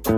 You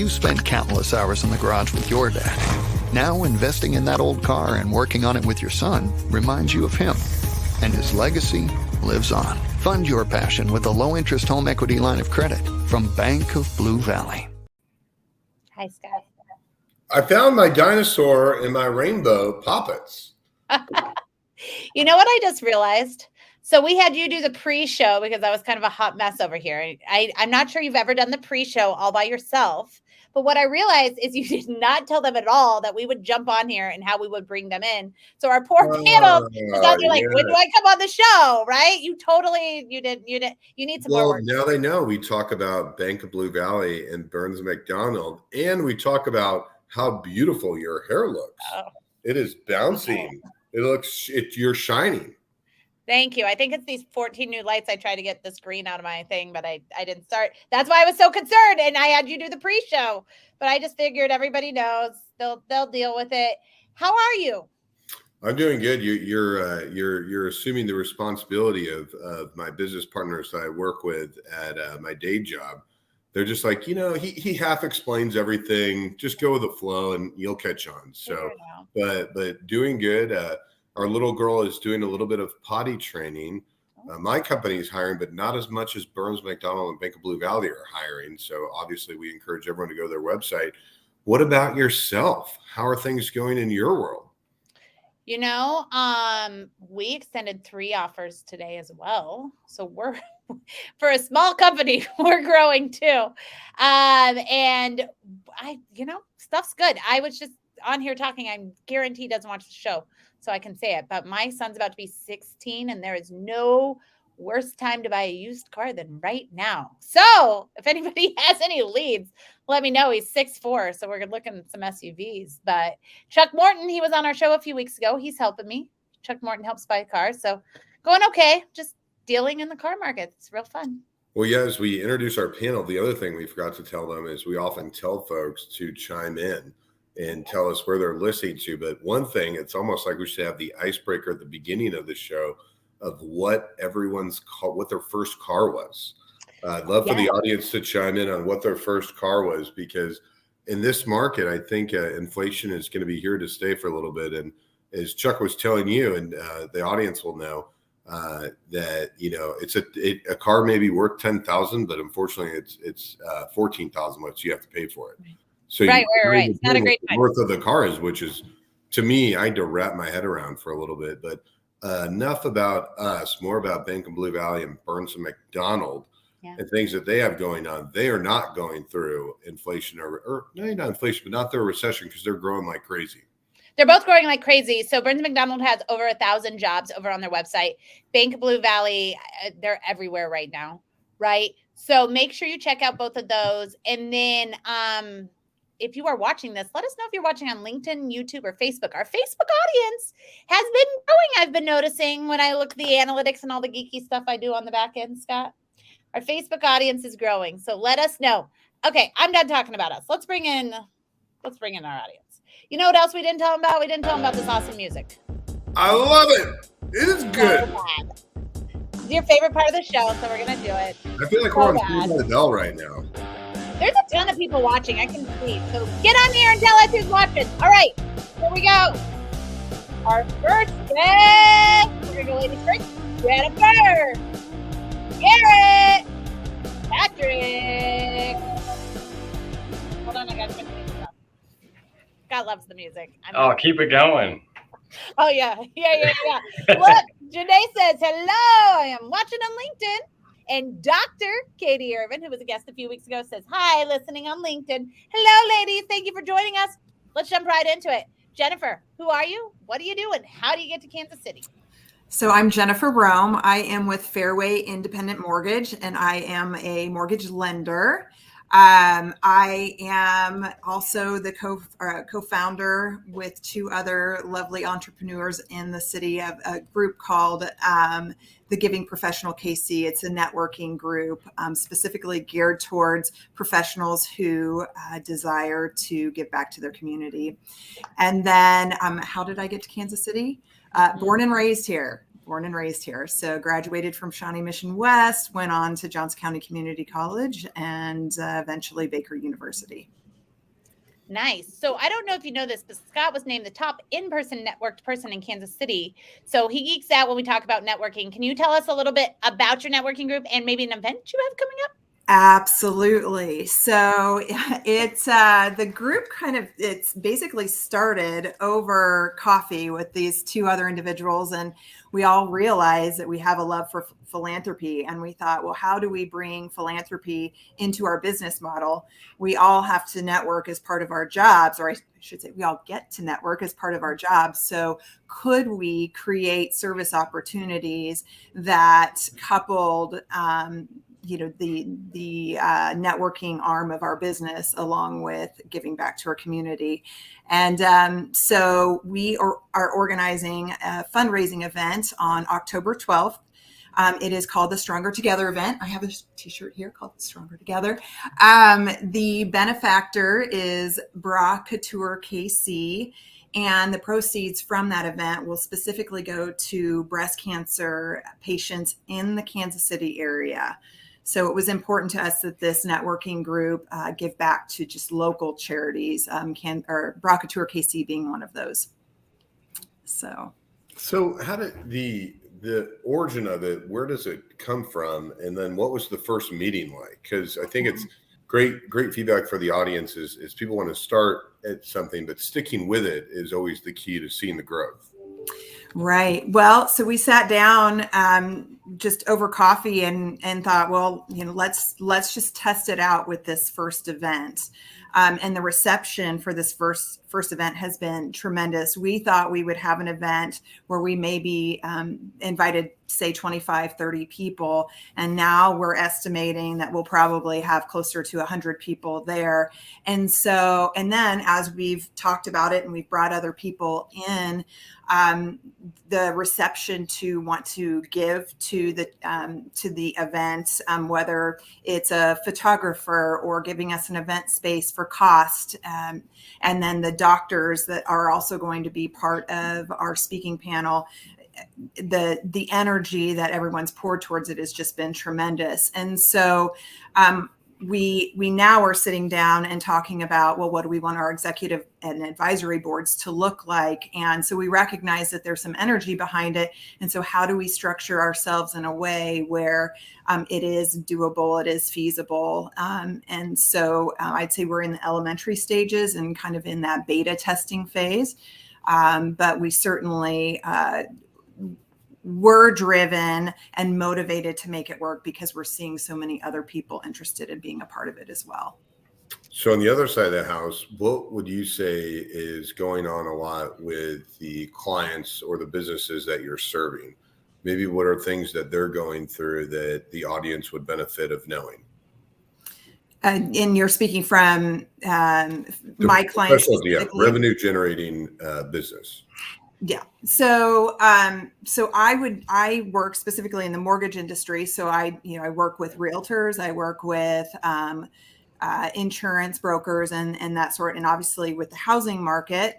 spent countless hours in the garage with your dad. Now investing in that old car and working on it with your son reminds you of him. And his legacy lives on. Fund your passion with a low-interest home equity line of credit from Bank of Blue Valley. Hi, Scott. I found my dinosaur in my rainbow poppets. You know what I just realized? So we had you do the pre-show because I was kind of a hot mess over here. I'm not sure you've ever done the pre-show all by yourself. But what I realized is you did not tell them at all that we would jump on here and how we would bring them in. So our poor panel is out there like, when do I come on the show? Right? You need some more work. Now they know we talk about Bank of Blue Valley and Burns McDonnell, and we talk about how beautiful your hair looks. Oh. It is bouncing. You're shining. Thank you. I think it's these 14 new lights. I tried to get this green out of my thing, but I didn't start. That's why I was so concerned. And I had you do the pre-show, but I just figured everybody knows they'll deal with it. How are you? I'm doing good. You're assuming the responsibility of my business partners that I work with at my day job. They're just like, he half explains everything. Just go with the flow and you'll catch on. So, but doing good. Our little girl is doing a little bit of potty training. My company is hiring, but not as much as Burns McDonnell and Bank of Blue Valley are hiring. So obviously we encourage everyone to go to their website. What about yourself? How are things going in your world? We extended 3 offers today as well. So we're, for a small company, we're growing too. And stuff's good. I was just on here talking. I'm guaranteed doesn't watch the show, so I can say it. But my son's about to be 16, and there is no worse time to buy a used car than right now. So if anybody has any leads, let me know. He's 6'4", so we're looking at some SUVs. But Chuck Morton, he was on our show a few weeks ago. He's helping me. Chuck Morton helps buy cars. So going okay. Just dealing in the car market. It's real fun. Well, yeah, as we introduce our panel, the other thing we forgot to tell them is we often tell folks to chime in and tell us where they're listening to. But one thing, it's almost like we should have the icebreaker at the beginning of the show of what what their first car was. I'd love for the audience to chime in on what their first car was, because in this market, I think inflation is going to be here to stay for a little bit. And as Chuck was telling you, and the audience will know, that it's a car may be worth $10,000, but unfortunately it's $14,000 what you have to pay for it. So right. It's not a great time. Worth of the car is, which is, to me, I had to wrap my head around for a little bit. But enough about us, more about Bank of Blue Valley and Burns and McDonnell and things that they have going on. They are not going through inflation or not inflation, but not through a recession, because they're growing like crazy. They're both growing like crazy. So Burns McDonnell has over 1,000 jobs over on their website. Bank of Blue Valley, they're everywhere right now, right? So make sure you check out both of those. And then if you are watching this, let us know if you're watching on LinkedIn, YouTube, or Facebook. Our Facebook audience has been growing. I've been noticing when I look at the analytics and all the geeky stuff I do on the back end, Scott. Our Facebook audience is growing. So let us know. Okay, I'm done talking about us. Let's bring in our audience. You know what else we didn't tell them about? We didn't tell them about this awesome music. I love it. It is good. It's your favorite part of the show, so we're going to do it. I feel like we're on Saved by the Bell right now. There's a ton of people watching. I can see. So get on here and tell us who's watching. All right, here we go. Our first guest. We're going to go ladies first. Jennifer. Garret. Patrick. Hold on, I got to finish this up. God loves the music. Keep it going. Oh, yeah. Look, Janae says, hello. I am watching on LinkedIn And Dr. Katie Irvin, who was a guest a few weeks ago, says, hi, listening on LinkedIn. Hello, ladies. Thank you for joining us. Let's jump right into it. Jennifer, who are you? What do you do? And how do you get to Kansas City? So I'm Jennifer Rome. I am with Fairway Independent Mortgage, and I am a mortgage lender. I am also the co-founder with two other lovely entrepreneurs in the city of a group called the Giving Professional KC. It's a networking group specifically geared towards professionals who desire to give back to their community. And then how did I get to Kansas City? Born and raised here. So graduated from Shawnee Mission West, went on to Johnson County Community College, and eventually Baker University. Nice. So I don't know if you know this, but Scott was named the top in-person networked person in Kansas City. So he geeks out when we talk about networking. Can you tell us a little bit about your networking group and maybe an event you have coming up? Absolutely. So it's the group it's basically started over coffee with these two other individuals, and we all realized that we have a love for philanthropy, and we thought, well, how do we bring philanthropy into our business model? We all have to network as part of our jobs, or I should say we all get to network as part of our jobs. So could we create service opportunities that coupled the networking arm of our business along with giving back to our community. And so we are organizing a fundraising event on October 12th. It is called the Stronger Together event. I have a t-shirt here called Stronger Together. The benefactor is Bra Couture KC. And the proceeds from that event will specifically go to breast cancer patients in the Kansas City area. So it was important to us that this networking group give back to just local charities, Bra Couture KC being one of those. So how did the origin of it, where does it come from? And then what was the first meeting like? Because I think it's great feedback for the audience is people want to start at something, but sticking with it is always the key to seeing the growth. Right. Well, so we sat down just over coffee and thought, well, let's just test it out with this first event. And the reception for this first event has been tremendous. We thought we would have an event where we maybe invited, say, 25, 30 people. And now we're estimating that we'll probably have closer to 100 people there. And then as we've talked about it and we've brought other people in, the reception to want to give to the event, whether it's a photographer or giving us an event space for cost, and then the doctors that are also going to be part of our speaking panel, the energy that everyone's poured towards it has just been tremendous. And so we now are sitting down and talking about, well, what do we want our executive and advisory boards to look like? And so we recognize that there's some energy behind it. And so how do we structure ourselves in a way where it is doable, it is feasible? And so I'd say we're in the elementary stages and kind of in that beta testing phase. But we certainly we're driven and motivated to make it work because we're seeing so many other people interested in being a part of it as well. So on the other side of the house, what would you say is going on a lot with the clients or the businesses that you're serving? Maybe what are things that they're going through that the audience would benefit of knowing? And you're speaking from my clients, revenue generating business. Yeah. So I work specifically in the mortgage industry. So I work with realtors, I work with insurance brokers and that sort. And obviously with the housing market,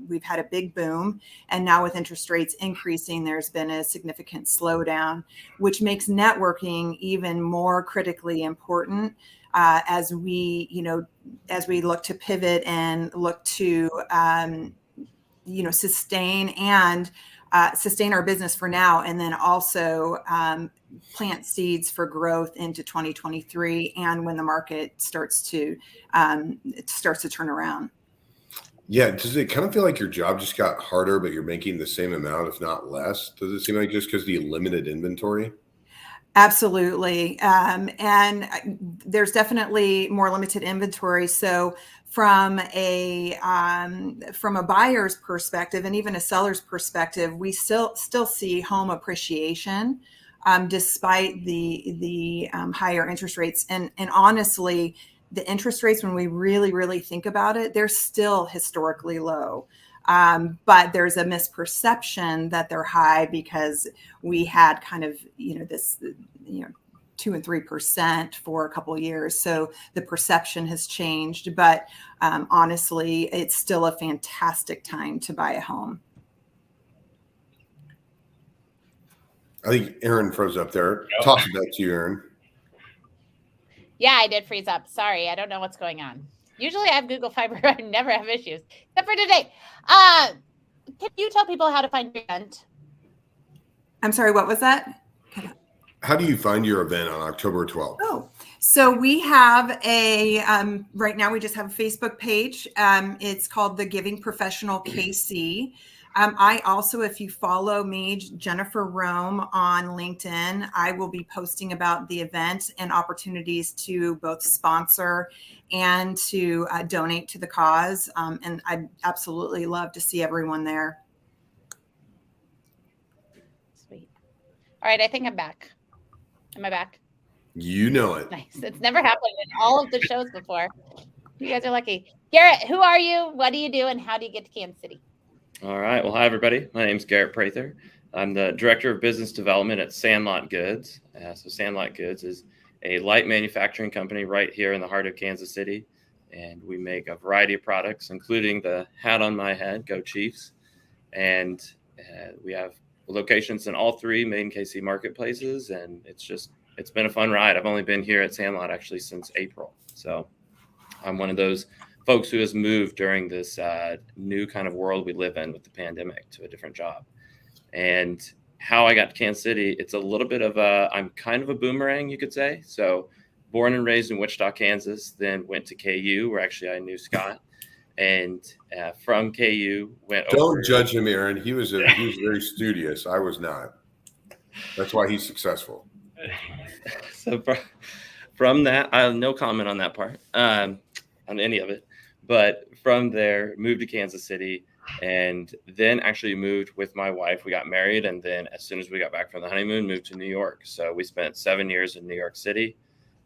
we've had a big boom, and now with interest rates increasing, there's been a significant slowdown, which makes networking even more critically important as we look to pivot and look to sustain our business for now, and then also plant seeds for growth into 2023 and when the market starts to turn around. Yeah. Does it kind of feel like your job just got harder, but you're making the same amount, if not less? Does it seem like just because the limited inventory? Absolutely. And there's definitely more limited inventory. So from a buyer's perspective and even a seller's perspective, we still see home appreciation despite the higher interest rates. And honestly, the interest rates, when we really think about it, they're still historically low. But there's a misperception that they're high because we had kind of, this, 2 and 3% for a couple of years. So the perception has changed, but honestly, it's still a fantastic time to buy a home. I think Aaron froze up there. Toss it back to you, Aaron. Yeah, I did freeze up. Sorry, I don't know what's going on. Usually I have Google Fiber. I never have issues, except for today. Can you tell people how to find your event? I'm sorry, what was that? How do you find your event on October 12th? Oh, so we have right now we just have a Facebook page. It's called The Giving Professional KC. I also, if you follow me, Jennifer Rome, on LinkedIn, I will be posting about the event and opportunities to both sponsor and to donate to the cause. And I'd absolutely love to see everyone there. Sweet. All right, I think I'm back. Am I back? You know it. Nice. It's never happened in all of the shows before. You guys are lucky. Garret, who are you? What do you do? And how do you get to Kansas City? All right. Well, hi, everybody. My name is Garret Prather. I'm the Director of Business Development at Sandlot Goods. So Sandlot Goods is a light manufacturing company right here in the heart of Kansas City. And we make a variety of products, including the hat on my head, Go Chiefs. And we have locations in all three main KC marketplaces. And it's been a fun ride. I've only been here at Sandlot actually since April. So I'm one of those folks who has moved during this new kind of world we live in with the pandemic to a different job. And how I got to Kansas City, it's a little bit of I'm kind of a boomerang, you could say. So born and raised in Wichita, Kansas, then went to KU, where actually I knew Scott. And from KU went Don't over. judge him, Aaron. He was very studious. I was not. That's why he's successful. So from that, I have no comment on that part, on any of it. But from there, moved to Kansas City, and then actually moved with my wife. We got married, and then as soon as we got back from the honeymoon, moved to New York. So we spent 7 years in New York City,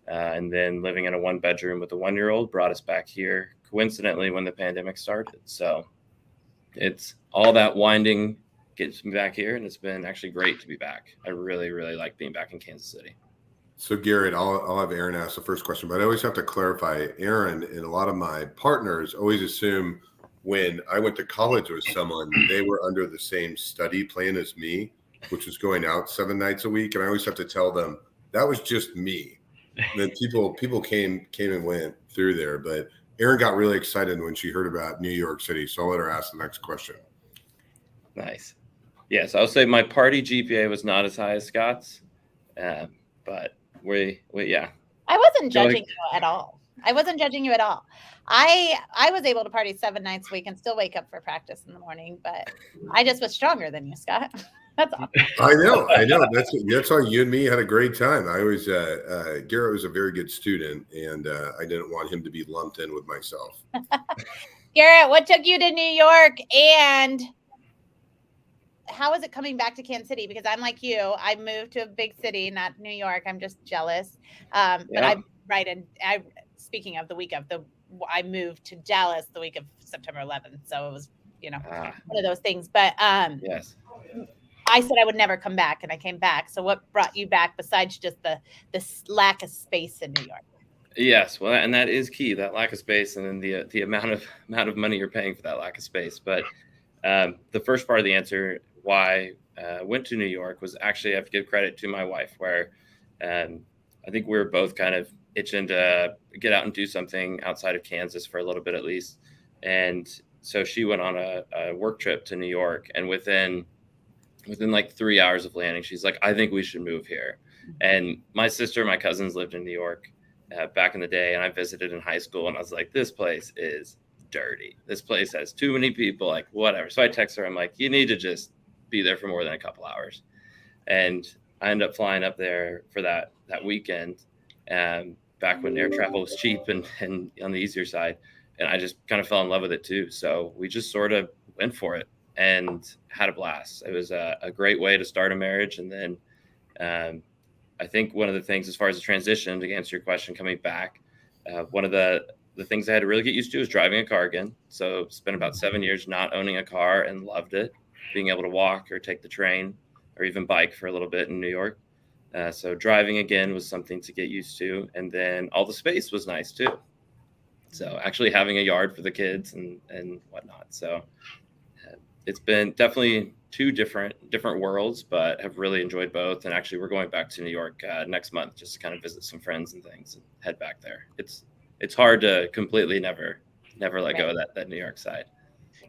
and then living in a 1-bedroom with a 1-year-old brought us back here, coincidentally, when the pandemic started. So it's all that winding gets me back here, and it's been actually great to be back. I really, really like being back in Kansas City. So Garret, I'll have Aaron ask the first question, but I always have to clarify. Aaron and a lot of my partners always assume when I went to college with someone, they were under the same study plan as me, which was going out 7 nights a week. And I always have to tell them that was just me. And then people came and went through there. But Aaron got really excited when she heard about New York City. So I'll let her ask the next question. Nice. Yes, I'll say my party GPA was not as high as Scott's, but we yeah. I wasn't judging you at all. I was able to party 7 nights a week and still wake up for practice in the morning, but I just was stronger than you, Scott. That's all. I know. That's why you and me had a great time. I always Garret was a very good student, and I didn't want him to be lumped in with myself. Garret, what took you to New York, and how is it coming back to Kansas City? Because I'm like you, I moved to a big city, not New York. I'm just jealous. But speaking of I moved to Dallas the week of September 11th. So it was, one of those things. But yes, I said I would never come back, and I came back. So what brought you back besides just the lack of space in New York? Yes, well, and that is key, that lack of space, and then the amount of money you're paying for that lack of space. But the first part of the answer why I went to New York was actually, I have to give credit to my wife, where I think we were both kind of itching to get out and do something outside of Kansas for a little bit at least. And so she went on a work trip to New York, and within like 3 hours of landing, she's like, I think we should move here. And my sister, my cousins lived in New York back in the day, and I visited in high school, and I was like, this place is dirty. This place has too many people, like whatever. So I text her, I'm like, you need to just be there for more than a couple hours. And I ended up flying up there for that weekend, back when air travel was cheap and on the easier side. And I just kind of fell in love with it too. So we just sort of went for it and had a blast. It was a great way to start a marriage. And then I think one of the things, as far as the transition, to answer your question, coming back, one of the things I had to really get used to is driving a car again. So spent about 7 years not owning a car and loved it, being able to walk or take the train or even bike for a little bit in New York. So driving again was something to get used to. And then all the space was nice too. So actually having a yard for the kids and whatnot. So it's been definitely two different worlds, but have really enjoyed both. And actually we're going back to New York next month just to kind of visit some friends and things and head back there. It's hard to completely never let go of that New York side.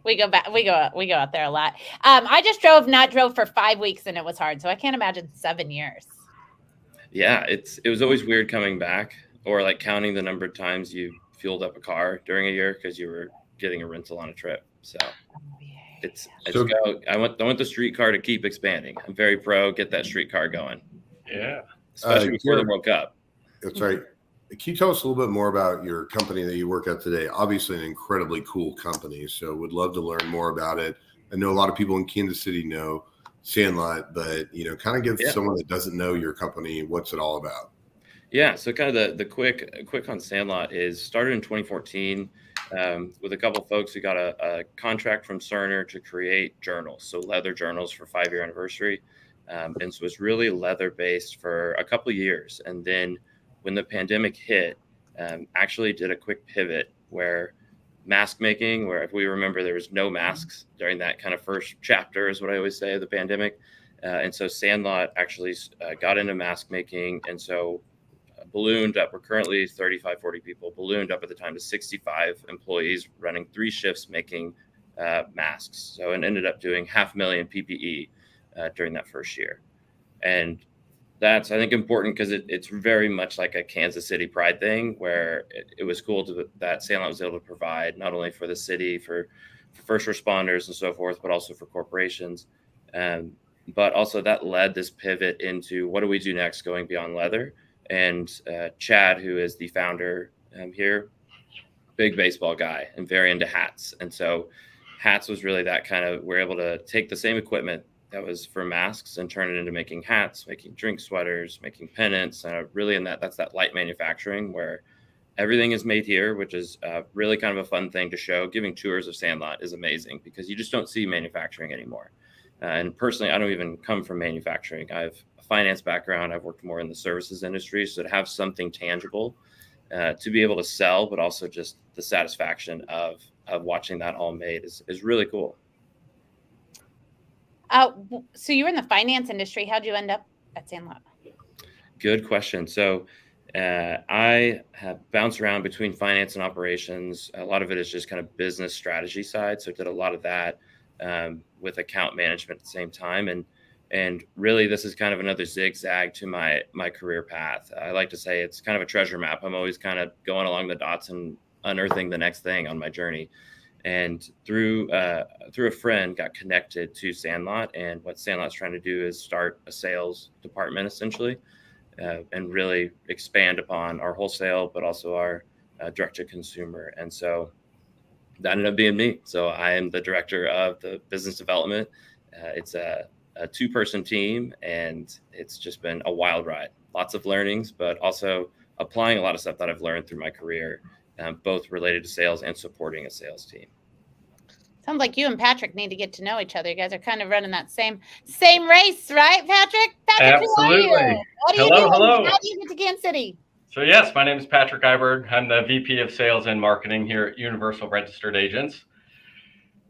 We go out there a lot. I just drove for 5 weeks and it was hard. So I can't imagine 7 years. Yeah, it was always weird coming back, or like counting the number of times you fueled up a car during a year because you were getting a rental on a trip. So I want the streetcar to keep expanding. I'm very pro get that streetcar going. Yeah, especially before the World Cup. That's right. Can you tell us a little bit more about your company that you work at today? Obviously, an incredibly cool company. So would love to learn more about it. I know a lot of people in Kansas City know Sandlot, but kind of give someone that doesn't know your company, what's it all about? Yeah, so kind of the quick on Sandlot is started in 2014 with a couple folks who got a contract from Cerner to create journals, so leather journals for 5-year anniversary. And so it's really leather based for a couple of years. And then when the pandemic hit, actually did a quick pivot where mask making, where if we remember there was no masks during that kind of first chapter is what I always say of the pandemic. And so Sandlot actually got into mask making. And so ballooned up. We're currently 35, 40 people, ballooned up at the time to 65 employees running 3 shifts making masks. So it ended up doing 500,000 PPE during that first year. And that's, I think, important because it's very much like a Kansas City pride thing where it was cool that Sandlot was able to provide not only for the city, for first responders and so forth, but also for corporations. But also that led this pivot into what do we do next going beyond leather? And Chad, who is the founder here, big baseball guy and very into hats. And so hats was really that kind of, we're able to take the same equipment that was for masks and turn it into making hats, making drink sweaters, making pennants. Really that's that light manufacturing where everything is made here, which is really kind of a fun thing to show. Giving tours of Sandlot is amazing because you just don't see manufacturing anymore. And personally, I don't even come from manufacturing. I have a finance background. I've worked more in the services industry. So to have something tangible to be able to sell, but also just the satisfaction of watching that all made is really cool. So you were in the finance industry. How'd you end up at Sandlot? Good question. So I have bounced around between finance and operations. A lot of it is just kind of business strategy side. So I did a lot of that with account management at the same time. And really, this is kind of another zigzag to my career path. I like to say it's kind of a treasure map. I'm always kind of going along the dots and unearthing the next thing on my journey. And through a friend, got connected to Sandlot. And what Sandlot's trying to do is start a sales department, essentially, and really expand upon our wholesale, but also our direct-to-consumer. And so that ended up being me. So I am the director of the business development. It's a 2-person team, and it's just been a wild ride. Lots of learnings, but also applying a lot of stuff that I've learned through my career, both related to sales and supporting a sales team. Sounds like you and Patrick need to get to know each other. You guys are kind of running that same race, right, Patrick? Patrick, absolutely. who are you? What are you doing? Hello. How do you get to Kansas City? So yes, my name is Patrick Eyberg. I'm the VP of Sales and Marketing here at Universal Registered Agents.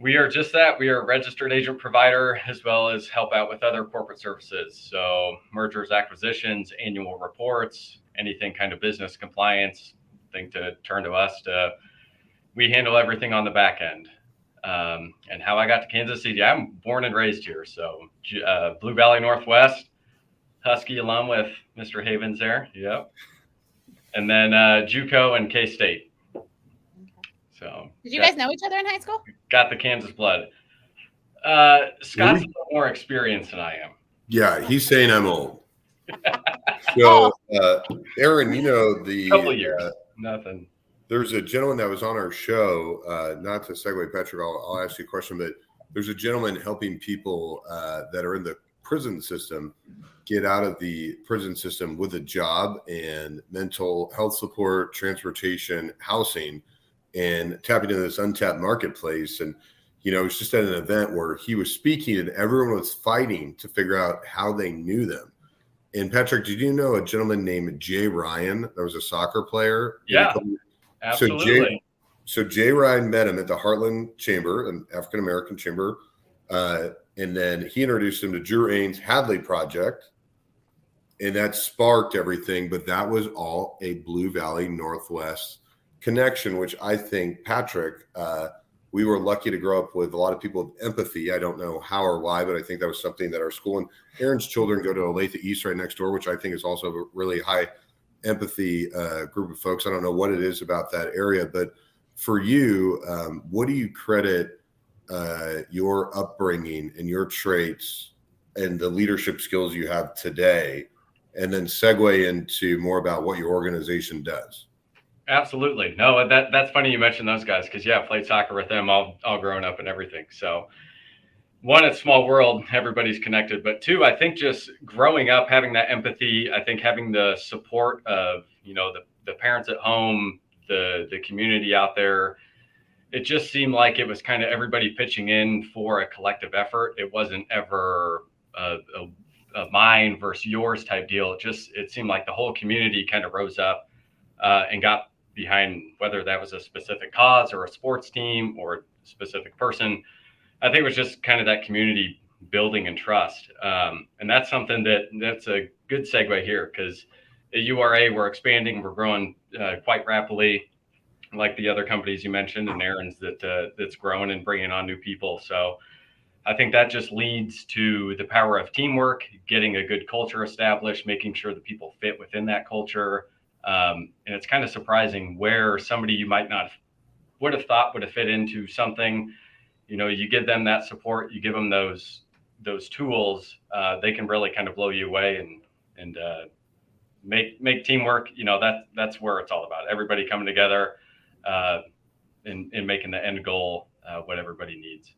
We are just that. We are a registered agent provider as well as help out with other corporate services. So mergers, acquisitions, annual reports, anything kind of business compliance, thing to turn to us to. We handle everything on the back end. And how I got to Kansas City, I'm born and raised here. So Blue Valley Northwest, Husky alum with Mr. Havens there. Yep. And then JUCO and K-State. So did you guys know each other in high school? Got the Kansas blood. Scott's a little more experienced than I am. Yeah, he's saying I'm old. So, Aaron, you know, Couple years, nothing. There's a gentleman that was on our show, not to segue, Patrick, I'll ask you a question, but there's a gentleman helping people that are in the prison system get out of the prison system with a job and mental health support, transportation, housing, and tapping into this untapped marketplace. And, you know, it was just at an event where he was speaking and everyone was fighting to figure out how they knew them. And Patrick, did you know a gentleman named Jay Ryan that was a soccer player? Yeah, absolutely. So Jay Ryan met him at the Heartland Chamber, an African-American chamber. And then he introduced him to Drew Ains' Hadley Project. And that sparked everything. But that was all a Blue Valley Northwest connection, which I think, Patrick, we were lucky to grow up with a lot of people with empathy. I don't know how or why, but I think that was something that our school, and Aaron's children go to Olathe East right next door, which I think is also a really high empathy group of folks. I don't know what it is about that area, but for you, what do you credit your upbringing and your traits and the leadership skills you have today, and then segue into more about what your organization does? Absolutely. No, that's funny you mentioned those guys, because I played soccer with them all growing up and everything. So one, it's small world, everybody's connected. But two, I think just growing up, having that empathy, I think having the support of, you know, the parents at home, the community out there, it just seemed like it was kind of everybody pitching in for a collective effort. It wasn't ever a mine versus yours type deal. It seemed like the whole community kind of rose up and got behind, whether that was a specific cause or a sports team or a specific person. I think it was just kind of that community building and trust. And that's something that's a good segue here, because at URA, we're expanding, we're growing quite rapidly, like the other companies you mentioned, and Aaron's that's growing and bringing on new people. So I think that just leads to the power of teamwork, getting a good culture established, making sure that people fit within that culture. And it's kind of surprising where somebody you might not would have thought would have fit into something. You know, you give them that support, you give them those tools, they can really kind of blow you away and make teamwork. You know, that's where it's all about. Everybody coming together and making the end goal what everybody needs.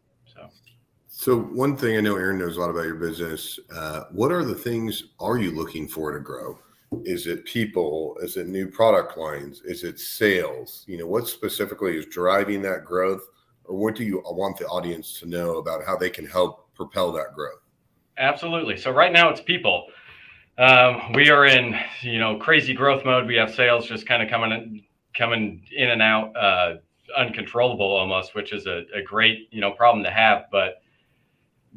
So one thing, I know Aaron knows a lot about your business. What are the things are you looking for to grow? Is it people? Is it new product lines? Is it sales? You know, what specifically is driving that growth, or what do you want the audience to know about how they can help propel that growth? Absolutely. So right now it's people. We are in, you know, crazy growth mode. We have sales just kind of coming in and out, uncontrollable almost, which is a great, you know, problem to have. But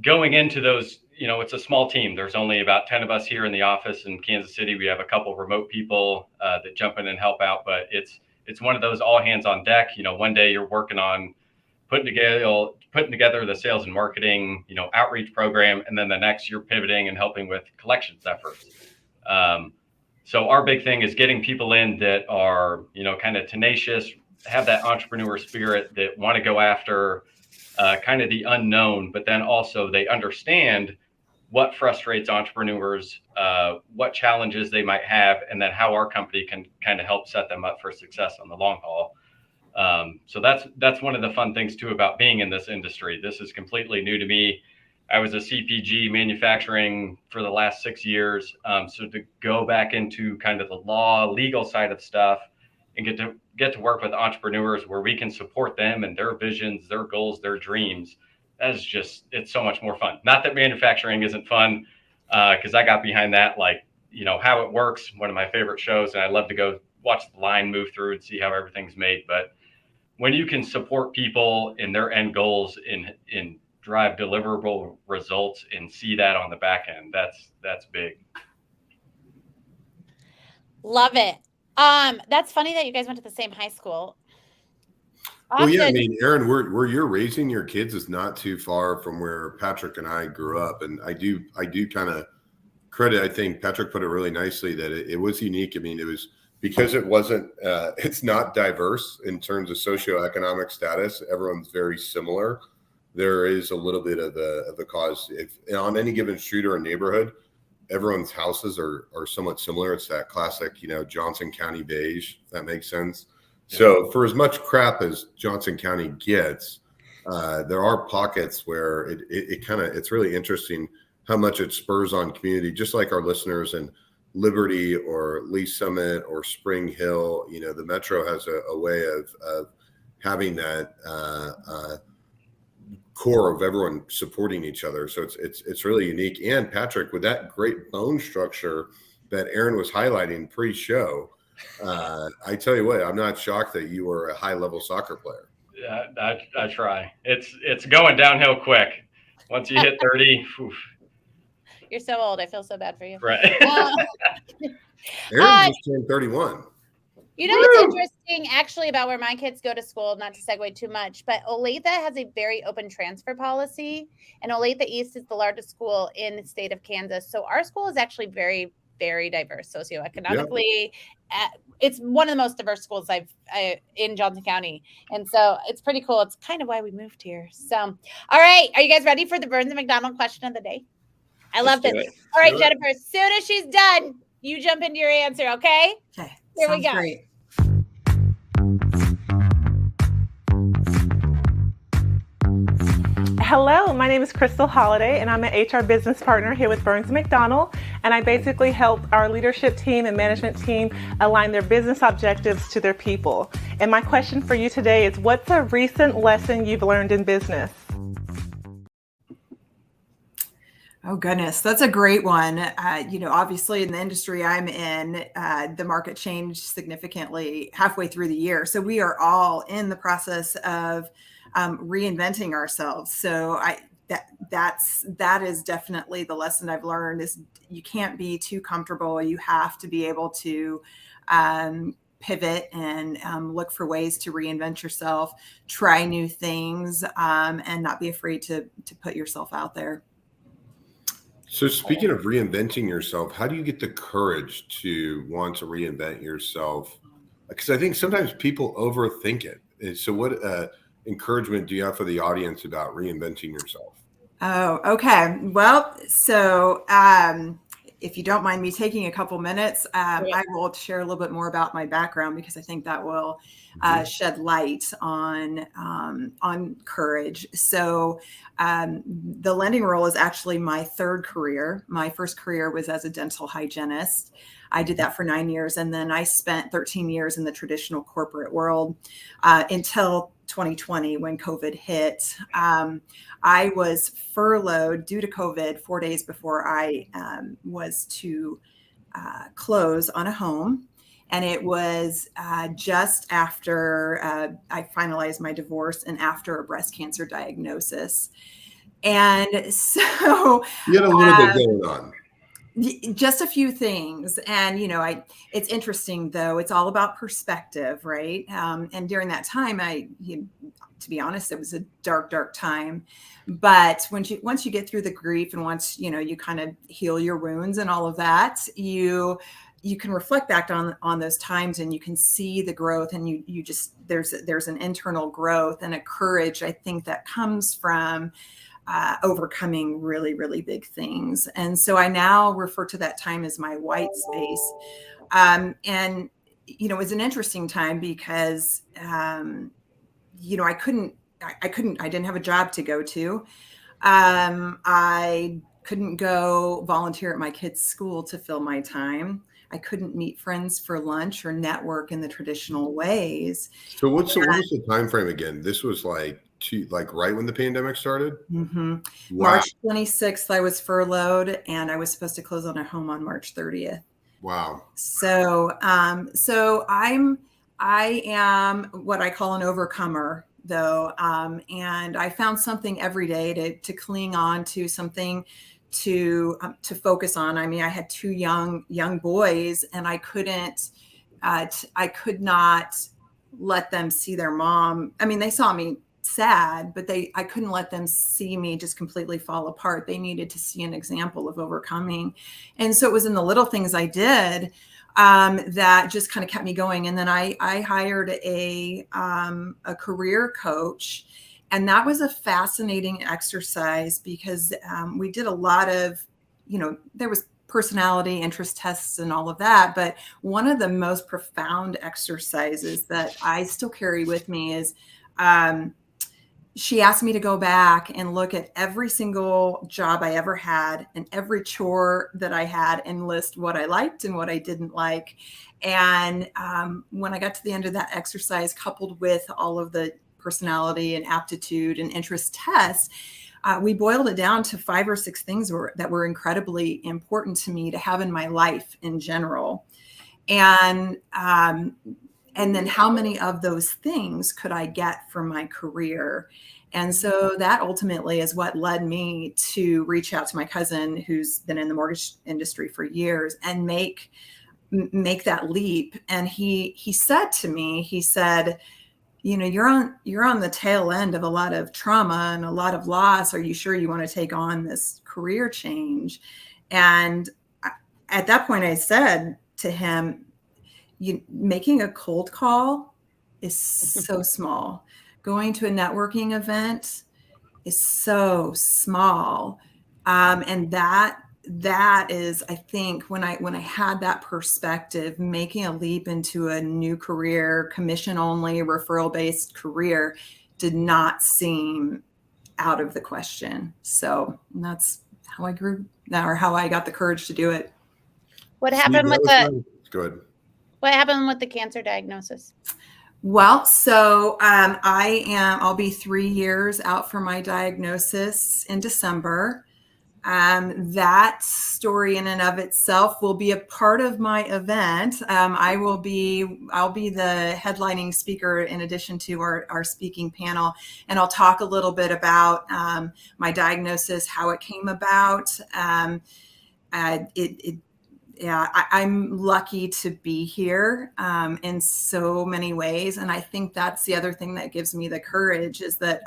going into those, you know, it's a small team. There's only about 10 of us here in the office in Kansas City. We have a couple remote people that jump in and help out, but it's one of those all hands on deck. You know, one day you're working on putting together the sales and marketing, you know, outreach program, and then the next you're pivoting and helping with collections efforts. So our big thing is getting people in that are, you know, kind of tenacious, have that entrepreneur spirit, that want to go after kind of the unknown, but then also they understand what frustrates entrepreneurs, what challenges they might have, and then how our company can kind of help set them up for success on the long haul. So that's one of the fun things too about being in this industry. This is completely new to me. I was a CPG manufacturing for the last 6 years. So to go back into kind of the legal side of stuff and get to work with entrepreneurs where we can support them and their visions, their goals, their dreams, it's so much more fun. Not that manufacturing isn't fun, because I got behind that, like, you know, How It Works, one of my favorite shows, and I love to go watch the line move through and see how everything's made. But when you can support people in their end goals in drive deliverable results and see that on the back end, that's big. Love it. That's funny that you guys went to the same high school. Well, yeah, I mean, Aaron, where you're raising your kids is not too far from where Patrick and I grew up. And I do kind of credit, I think Patrick put it really nicely, that it was unique. I mean, it was because it wasn't, it's not diverse in terms of socioeconomic status. Everyone's very similar. There is a little bit of the cause. If on any given street or a neighborhood, everyone's houses are somewhat similar. It's that classic, Johnson County beige, if that makes sense. Yeah. So for as much crap as Johnson County gets, there are pockets where it's really interesting how much it spurs on community, just like our listeners in Liberty or Lee Summit or Spring Hill. The Metro has a way of having that core of everyone supporting each other. So it's really unique. And Patrick, with that great bone structure that Aaron was highlighting pre-show, I tell you what, I'm not shocked that you were a high-level soccer player. Yeah, I try. It's going downhill quick. Once you hit 30, oof. You're so old. I feel so bad for you. Right. Aaron just turned 31. You know what's interesting actually about where my kids go to school, not to segue too much, but Olathe has a very open transfer policy, and Olathe East is the largest school in the state of Kansas. So our school is actually very, very diverse socioeconomically. Yeah. It's one of the most diverse schools in Johnson County. And so it's pretty cool. It's kind of why we moved here. So, all right. Are you guys ready for the Burns and McDonnell question of the day? I love this. All right, Jennifer, as soon as she's done, you jump into your answer, okay? Okay. Here we go. Great. Hello, my name is Crystal Holliday, and I'm an HR business partner here with Burns & McDonnell, and I basically help our leadership team and management team align their business objectives to their people. And my question for you today is, what's a recent lesson you've learned in business? Oh, goodness. That's a great one. Obviously in the industry I'm in, the market changed significantly halfway through the year. So we are all in the process of reinventing ourselves. So that is definitely the lesson I've learned is you can't be too comfortable. You have to be able to pivot and look for ways to reinvent yourself, try new things, and not be afraid to put yourself out there. So speaking of reinventing yourself, how do you get the courage to want to reinvent yourself? Because I think sometimes people overthink it. And so what encouragement do you have for the audience about reinventing yourself? Oh, okay. Well, so if you don't mind me taking a couple minutes, I will share a little bit more about my background because I think that will shed light on courage. So the lending role is actually my third career. My first career was as a dental hygienist. I did that for 9 years, and then I spent 13 years in the traditional corporate world until 2020 when COVID hit. I was furloughed due to COVID 4 days before I was to close on a home. And it was just after I finalized my divorce and after a breast cancer diagnosis. And so you had a little bit going on. Just a few things. And, it's interesting though. It's all about perspective, right? And during that time, to be honest, it was a dark, dark time. But once you get through the grief and once, you kind of heal your wounds and all of that, you can reflect back on those times and you can see the growth and you just, there's an internal growth and a courage, I think, that comes from overcoming really, really big things. And so I now refer to that time as my white space. And, it was an interesting time because, I didn't have a job to go to. I couldn't go volunteer at my kids' school to fill my time. I couldn't meet friends for lunch or network in the traditional ways. So what was the time frame again? This was like right when the pandemic started? Mm-hmm. Wow. March 26th, I was furloughed and I was supposed to close on a home on March 30th. Wow. So, I am what I call an overcomer though. And I found something every day to cling on to, something to focus on. I mean, I had two young boys and I could not let them see their mom. I mean, they saw me sad, but I couldn't let them see me just completely fall apart. They needed to see an example of overcoming. And so it was in the little things I did that just kind of kept me going. And then I hired a career coach, and that was a fascinating exercise because we did a lot of, there was personality, interest tests, and all of that. But one of the most profound exercises that I still carry with me is she asked me to go back and look at every single job I ever had and every chore that I had and list what I liked and what I didn't like. And when I got to the end of that exercise, coupled with all of the personality and aptitude and interest tests, we boiled it down to 5 or 6 things that were incredibly important to me to have in my life in general. And then how many of those things could I get from my career? And so that ultimately is what led me to reach out to my cousin, who's been in the mortgage industry for years, and make that leap. And he said to me, he said, you know, you're on the tail end of a lot of trauma and a lot of loss. Are you sure you want to take on this career change? And at that point, I said to him, making a cold call is so small. Going to a networking event is so small. And that is, I think, when I had that perspective, making a leap into a new career, commission only, referral based career, did not seem out of the question. So that's how I grew, or how I got the courage to do it. What happened with the? Good. What happened with the cancer diagnosis? Well, so I'll be 3 years out from my diagnosis in December. That story in and of itself will be a part of my event. I'll be the headlining speaker in addition to our speaking panel. And I'll talk a little bit about my diagnosis, how it came about. I'm lucky to be here in so many ways. And I think that's the other thing that gives me the courage, is that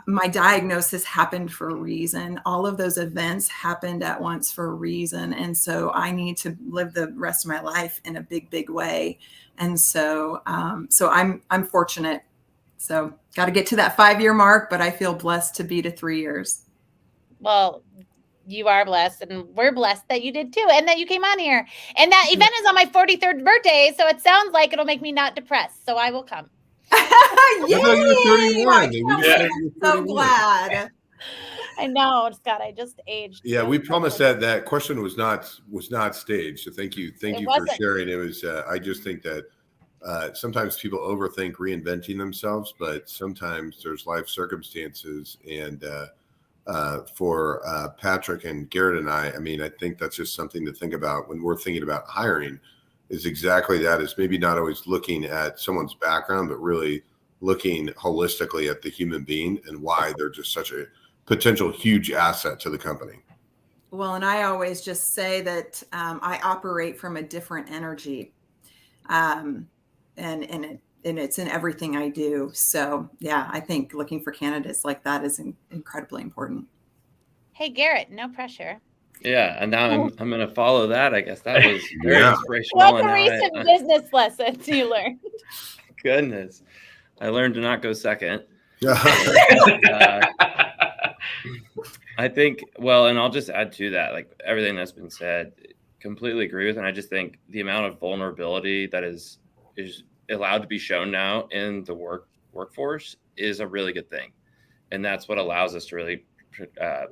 my diagnosis happened for a reason. All of those events happened at once for a reason. And so I need to live the rest of my life in a big, big way. And so, I'm fortunate. So got to get to that 5-year mark, but I feel blessed to be to 3 years. Well, you are blessed, and we're blessed that you did too, and that you came on here. And that event is on my 43rd birthday, so it sounds like it'll make me not depressed. So I will come. Yay! You're 31. I'm so glad. I know, Scott. I just aged. Yeah, we promised that question was not staged. So thank you for sharing. It was. I just think that sometimes people overthink reinventing themselves, but sometimes there's life circumstances, and for Patrick and Garret and I mean, I think that's just something to think about when we're thinking about hiring. Is exactly that. Is maybe not always looking at someone's background, but really looking holistically at the human being and why they're just such a potential huge asset to the company. Well, and I always just say that I operate from a different energy, and it's in everything I do. So yeah, I think looking for candidates like that is incredibly important. Hey, Garret, no pressure. Yeah, and now I'm going to follow that. I guess that was very inspirational. What the recent business lessons you learned? Goodness, I learned to not go second. I think, well, and I'll just add to that, like everything that's been said, completely agree with. And I just think the amount of vulnerability that is allowed to be shown now in the workforce is a really good thing. And that's what allows us to really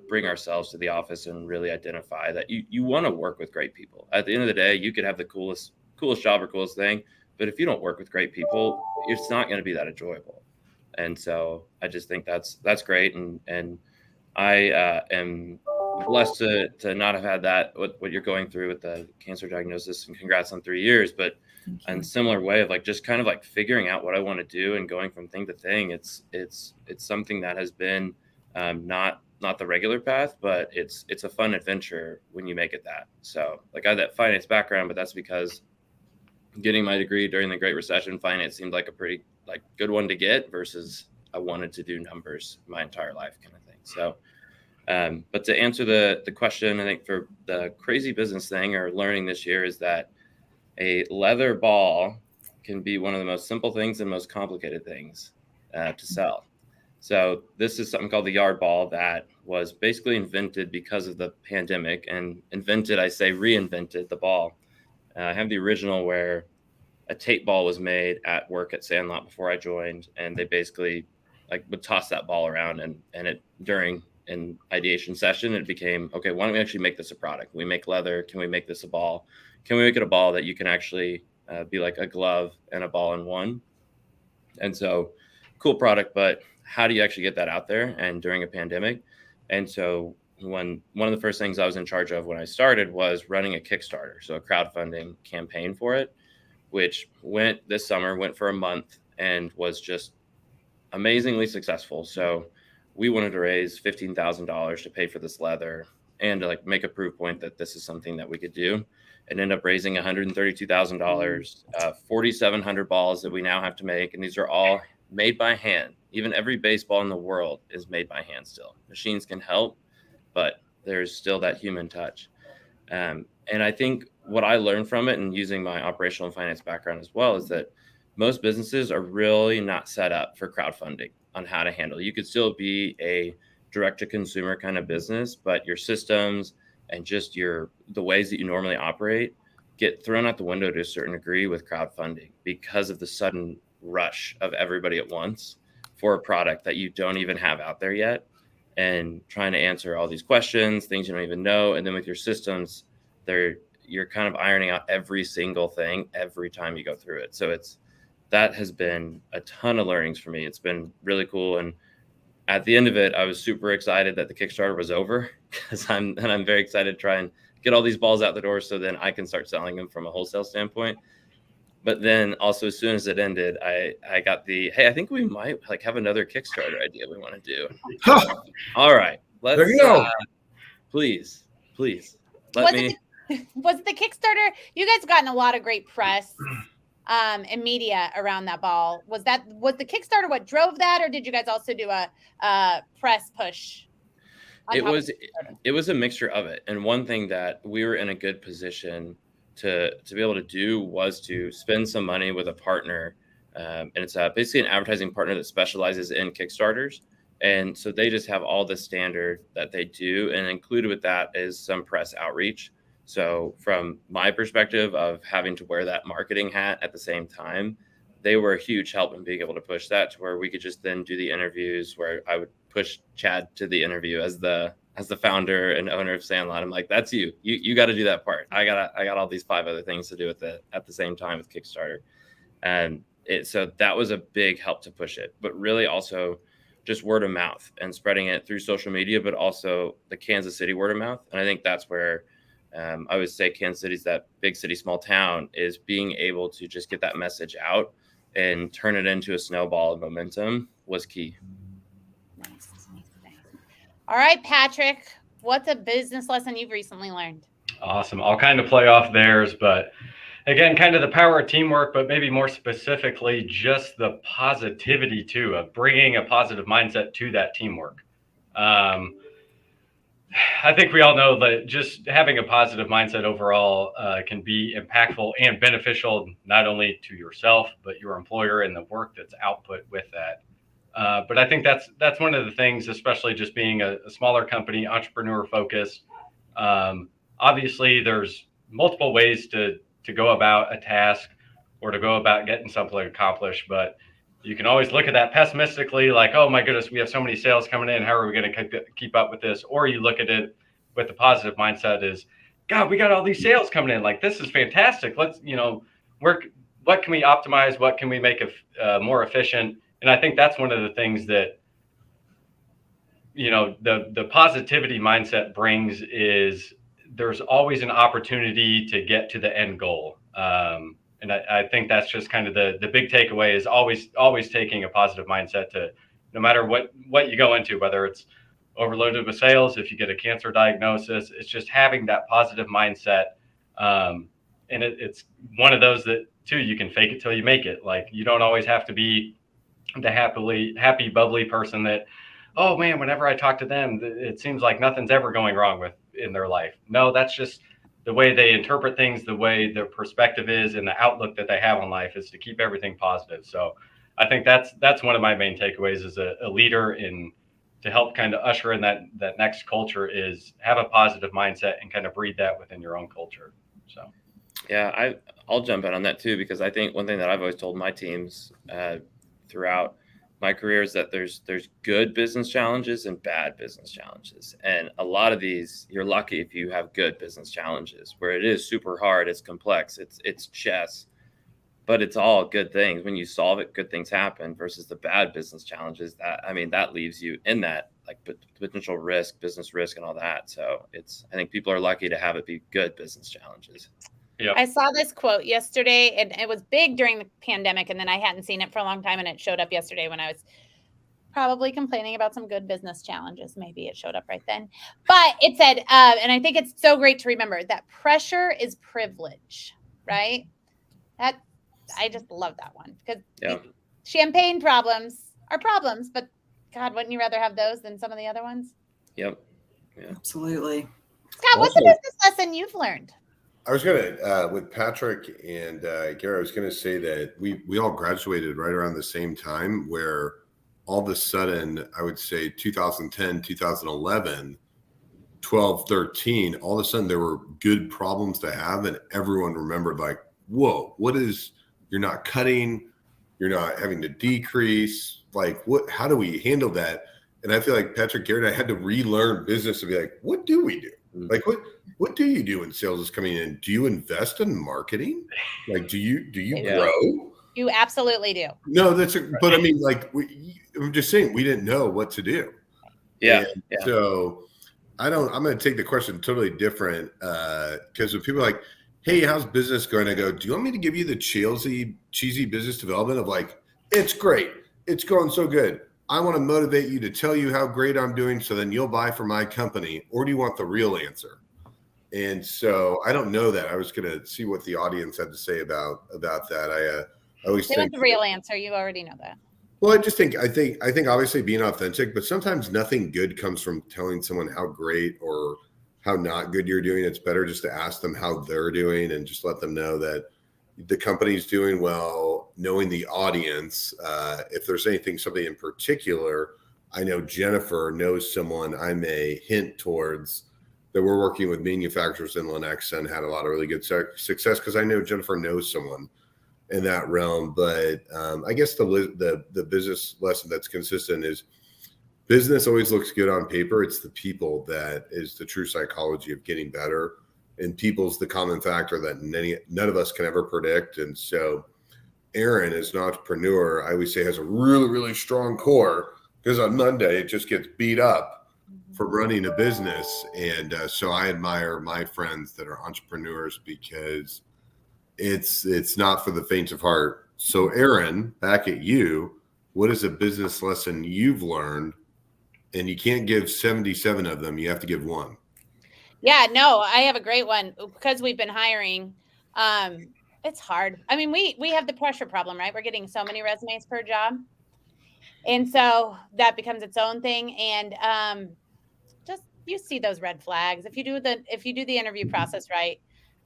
bring ourselves to the office and really identify that you want to work with great people. At the end of the day, you could have the coolest job or coolest thing, but if you don't work with great people, it's not going to be that enjoyable. And so I just think that's great. And I am blessed to not have had that, what you're going through with the cancer diagnosis, and congrats on 3 years, but in similar way of like, just kind of like figuring out what I want to do and going from thing to thing. It's something that has been not the regular path, but it's a fun adventure when you make it that. So like I had that finance background, but that's because getting my degree during the Great Recession, finance seemed like a pretty like good one to get versus I wanted to do numbers my entire life kind of thing. So, but to answer the question, I think for the crazy business thing or learning this year is that a leather ball can be one of the most simple things and most complicated things to sell. So this is something called the yard ball that was basically invented because of the pandemic. And invented, I say reinvented the ball. I have the original where a tape ball was made at work at Sandlot before I joined, and they basically like would toss that ball around, and it during an ideation session, it became, okay, why don't we actually make this a product? We make leather. Can we make this a ball? Can we make it a ball that you can actually be like a glove and a ball in one? And so cool product, but how do you actually get that out there and during a pandemic? And so one of the first things I was in charge of when I started was running a Kickstarter, so a crowdfunding campaign for it, which went for a month and was just amazingly successful. So we wanted to raise $15,000 to pay for this leather and to like make a proof point that this is something that we could do, and end up raising $132,000, 4,700 balls that we now have to make. And these are all made by hand. Even every baseball in the world is made by hand still. Machines can help, but there's still that human touch. And I think what I learned from it, and using my operational and finance background as well, is that most businesses are really not set up for crowdfunding on how to handle it. You could still be a direct-to-consumer kind of business, but your systems and just the ways that you normally operate get thrown out the window to a certain degree with crowdfunding because of the sudden rush of everybody at once for a product that you don't even have out there yet, and trying to answer all these questions, things you don't even know. And then with your systems, you're kind of ironing out every single thing every time you go through it. So that has been a ton of learnings for me. It's been really cool. And at the end of it, I was super excited that the Kickstarter was over, because I'm very excited to try and get all these balls out the door so then I can start selling them from a wholesale standpoint. But then also, as soon as it ended, I got hey, I think we might like have another Kickstarter idea we want to do. All right, let's there you go. Please. Was it the Kickstarter? You guys gotten a lot of great press and media around that ball. Was the Kickstarter what drove that, or did you guys also do a press push? It was a mixture of it. And one thing that we were in a good position to be able to do was to spend some money with a partner. And it's basically an advertising partner that specializes in Kickstarters. And so they just have all the standard that they do. And included with that is some press outreach. So from my perspective of having to wear that marketing hat at the same time, they were a huge help in being able to push that to where we could just then do the interviews, where I would push Chad to the interview as the founder and owner of Sandlot. I'm like, that's you got to do that part. I got all these 5 other things to do with it at the same time with Kickstarter. And so that was a big help to push it, but really also just word of mouth and spreading it through social media, but also the Kansas City word of mouth. And I think that's where I would say Kansas City's that big city, small town, is being able to just get that message out and turn it into a snowball of momentum was key. Nice. All right, Patrick, what's a business lesson you've recently learned? Awesome. I'll kind of play off theirs, but again, kind of the power of teamwork, but maybe more specifically, just the positivity too, of bringing a positive mindset to that teamwork. I think we all know that just having a positive mindset overall can be impactful and beneficial, not only to yourself, but your employer and the work that's output with that. But I think that's one of the things, especially just being a smaller company, entrepreneur focused. Obviously, there's multiple ways to go about a task or to go about getting something accomplished, but you can always look at that pessimistically, like, oh my goodness, we have so many sales coming in. How are we going to keep up with this? Or you look at it with the positive mindset is, God, we got all these sales coming in. Like, this is fantastic. Let's, work. What can we optimize? What can we make more efficient? And I think that's one of the things that, the positivity mindset brings is there's always an opportunity to get to the end goal. And I think that's just kind of the big takeaway is always taking a positive mindset to, no matter what you go into, whether it's overloaded with sales, if you get a cancer diagnosis, it's just having that positive mindset. And it's one of those that too, you can fake it till you make it. Like, you don't always have to be the happy, bubbly person that, oh man, whenever I talk to them, it seems like nothing's ever going wrong in their life. No, that's just the way they interpret things, the way their perspective is, and the outlook that they have on life is to keep everything positive. So I think that's one of my main takeaways as a leader to help kind of usher in that next culture is have a positive mindset and kind of breed that within your own culture. So, yeah, I'll jump in on that too, because I think one thing that I've always told my teams throughout my career is that there's good business challenges and bad business challenges. And a lot of these, you're lucky if you have good business challenges where it is super hard, it's complex, it's chess, but it's all good things. When you solve it, good things happen, versus the bad business challenges that leaves you in that like potential risk, business risk and all that. So I think people are lucky to have it be good business challenges. Yep. I saw this quote yesterday, and it was big during the pandemic, and then I hadn't seen it for a long time, and it showed up yesterday when I was probably complaining about some good business challenges. Maybe it showed up right then. But it said, and I think it's so great to remember, that pressure is privilege, right? I just love that one, because champagne problems are problems, but God, wouldn't you rather have those than some of the other ones? Yep. Yeah. Absolutely. Scott, what's the business lesson you've learned? I was going to, with Patrick and Garret, I was going to say that we all graduated right around the same time, where all of a sudden, I would say 2010, 2011, 12, 13, all of a sudden there were good problems to have. And everyone remembered like, whoa, you're not cutting, you're not having to decrease. Like how do we handle that? And I feel like Patrick, Garret, I had to relearn business and be like, what do we do? Like what do you do when sales is coming in? Do you invest in marketing? Like, do you grow? You absolutely do. No, but I mean, like, I'm just saying we didn't know what to do. Yeah. So I'm going to take the question totally different. Because when people are like, hey, how's business going to go? Do you want me to give you the cheesy business development of like, it's great, it's going so good, I want to motivate you to tell you how great I'm doing so then you'll buy from my company? Or do you want the real answer? And so I don't know that. I was going to see what the audience had to say about that. I always think the real answer. You already know that. Well, I think obviously being authentic, but sometimes nothing good comes from telling someone how great or how not good you're doing. It's better just to ask them how they're doing and just let them know that the company's doing well, knowing the audience. If there's something in particular, I know Jennifer knows someone I may hint towards that we're working with manufacturers in Lenexa and had a lot of really good success because I know Jennifer knows someone in that realm. But I guess the business lesson that's consistent is business always looks good on paper. It's the people that is the true psychology of getting better. And people's the common factor that none of us can ever predict. And so Aaron, as an entrepreneur, I always say has a really, really strong core because on Monday it just gets beat up for running a business. And so I admire my friends that are entrepreneurs because it's not for the faint of heart. So Aaron, back at you, what is a business lesson you've learned? And you can't give 77 of them. You have to give one. Yeah, no, I have a great one because we've been hiring. It's hard. I mean, we have the pressure problem, right? We're getting so many resumes per job. And so that becomes its own thing. And just you see those red flags. If you do the interview process right,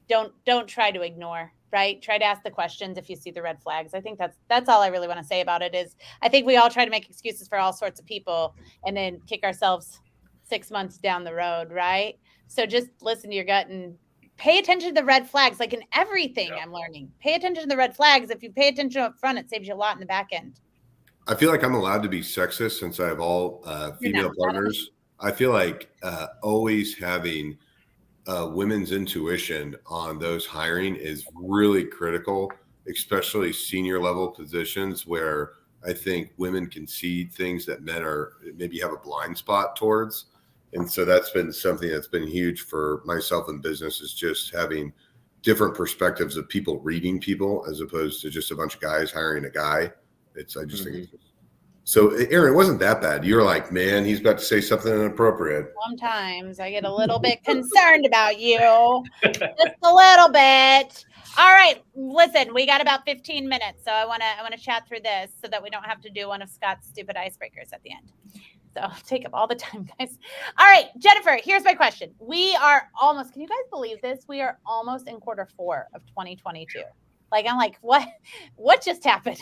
don't try to ignore, right? Try to ask the questions if you see the red flags. I think that's all I really want to say about it is I think we all try to make excuses for all sorts of people and then kick ourselves 6 months down the road, right? So just listen to your gut and pay attention to the red flags. Like in everything I'm learning, pay attention to the red flags. If you pay attention up front, it saves you a lot in the back end. I feel like I'm allowed to be sexist since I have all female partners. I feel like always having women's intuition on those hiring is really critical, especially senior level positions where I think women can see things that men are maybe have a blind spot towards. And so that's been something that's been huge for myself in business is just having different perspectives of people reading people as opposed to just a bunch of guys hiring a guy. I just think so. Aaron, it wasn't that bad. You were like, man, he's about to say something inappropriate. Sometimes I get a little bit concerned about you, just a little bit. All right, listen, we got about 15 minutes, so I want to chat through this so that we don't have to do one of Scott's stupid icebreakers at the end. So take up all the time, guys. All right, Jennifer, here's my question. We are almost, can you guys believe this? We are almost in quarter 4 of 2022. Like, I'm like, what just happened?